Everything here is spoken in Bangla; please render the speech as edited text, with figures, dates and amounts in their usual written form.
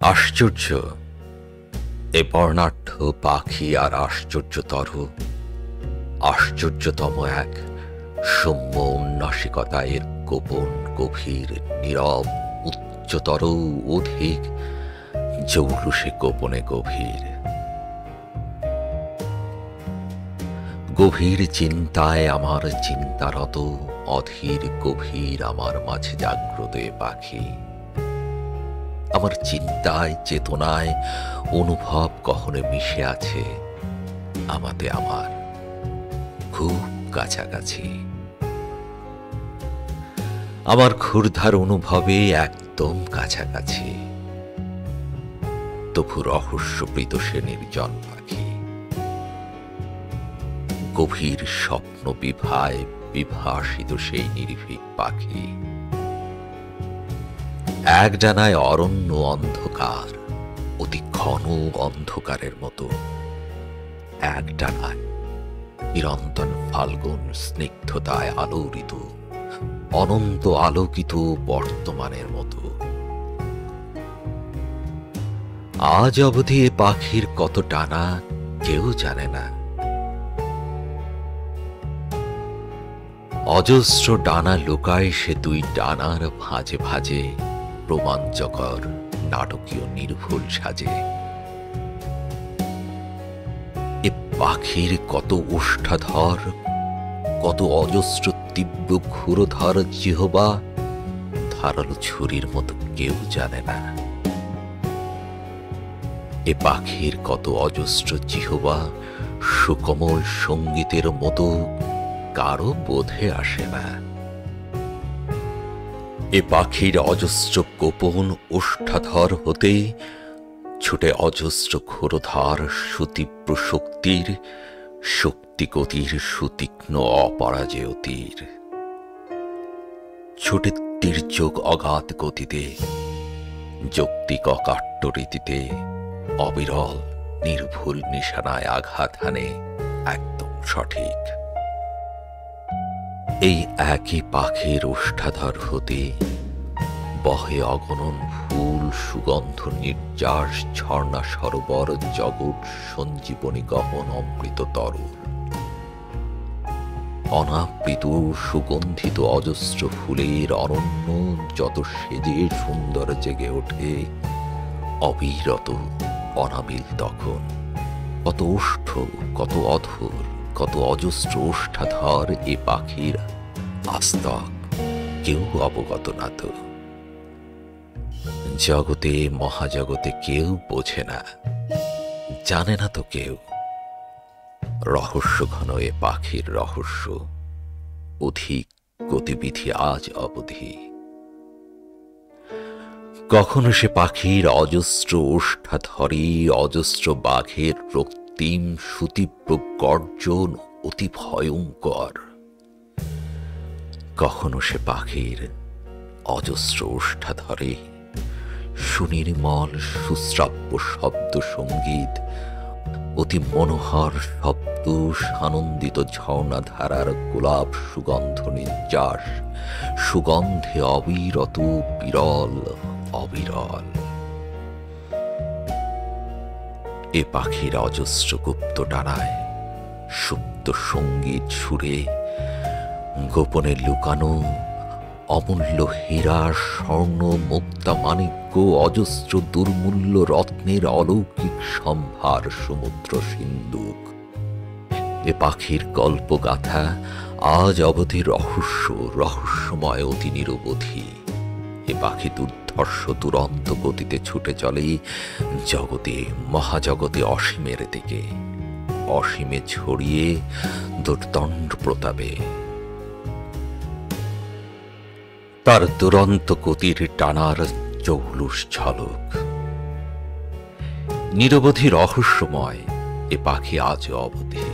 আশ্চর্য এ বর্ণাঢ্য পাখি আর আশ্চর্যতর আশ্চর্যতম এক সৌম্য উন্নাসিকতা এর গোপন গভীর নীরব উচ্চতর অধিক জৌলুসে গোপনে গভীর গভীর চিন্তায় আমার চিন্তারত অধীর গভীর আমার মাঝে জাগ্রত এ পাখি আমার চিন্তায় চেতনায় অনুভব কখনো মিশে আছে আমাতে আমার খুব কাছাকাছি আমার ক্ষুরধার অনুভবে একদম কাছাকাছি তবু রহস্যপ্রীত সে নির্জন পাখি গভীর স্বপ্ন বিভায় বিভাসিত সেই নির্ভীক পাখি এক ডানায় অরণ্য অন্ধকার অতি ঘন অন্ধকারের মতো এক ডানায় চিরন্তন ফাল্গুন স্নিগ্ধতায় আলোড়িত অনন্ত আলোকিত বর্তমানের মতো আজ অবধি এ পাখির কত ডানা কেউ জানে না অজস্র ডানা লুকায় সে দুই ডানার ভাঁজে ভাঁজে রোমাঞ্চকর নাটকীয় নির্ভুল সাজে এ পাখির কত ওষ্ঠাধর কত অজস্র তীব্র ক্ষুরধর জিহবা ধারালো ছুরির মতো কেউ জানে না এ পাখির কত অজস্র জিহবা সুকোমল সঙ্গীতের মতো কারো বোধে আসে না এ পাখির অজস্র গোপন ওষ্ঠাধর হতে ছুটে অজস্র ক্ষুরধার সুতীব্র শক্তির শক্তিগতির সুতীক্ষ্ণ অপরাজেয় তীর ছুটে তীর্যক অগাধ গতিতে যৌক্তিক অকাট্য রীতিতে অবিরল নির্ভুল নিশানায় আঘাত হানে একদম সঠিক এই একই পাখির ওষ্ঠাধর হতে বহে অগণন ফুল সুগন্ধ নির্যাস ঝর্ণা সরোবর জগৎ সঞ্জীবনী গহন অমৃত তরল অনাবৃত সুগন্ধিত অজস্র ফুলের অরণ্য যত সেজে সুন্দর জেগে ওঠে অবিরত অনাবিল তখন কত ওষ্ঠ কত অধর কত অজস্র ওষ্ঠাধর এ পাখির আস্তক কেউ অবগত না তো জগতে মহাজগতে কেউ বোঝে না জানে না তো কেউ রহস্য ঘন এ পাখির রহস্য অধিক গতিবিধি আজ অবধি কখনো সে পাখির অজস্র ওষ্ঠাধরে অজস্র বাঘের রক্তিম সুতীব্র গর্জন অতি ভয়ঙ্কর কখনো সে পাখির অজস্র ওষ্ঠাধরে সুনির্মল সুশ্রাব্য শব্দ সঙ্গীত অতি মনোহর শব্দ সানন্দিত ঝর্ণাধারার গোলাপ সুগন্ধ নির্যাস সুগন্ধে অবিরত বিরল অবিরল এ পাখির অজস্র গুপ্ত ডানায় সুপ্ত সঙ্গীত সুরে গোপনে লুকানো অমূল্য হীরা স্বর্ণ মুক্তা মাণিক্য অজস্র দুর্মূল্য রত্নের অলৌকিক সম্ভার সমুদ্র সিন্ধুক এ পাখির কল্পগাথা আজ অবধি রহস্যময় অতি নিরবধি এ পাখি দুর্ধর্ষ দুরন্ত গতিতে ছুটে চলে জগতে মহাজগতে অসীমের দিকে অসীমে ছড়িয়ে দুর্দণ্ড প্রতাপে তার দুরন্ত গতির টানার জৌলুস ঝলক নিরবধি রহস্যময় এ পাখি আজও অবধি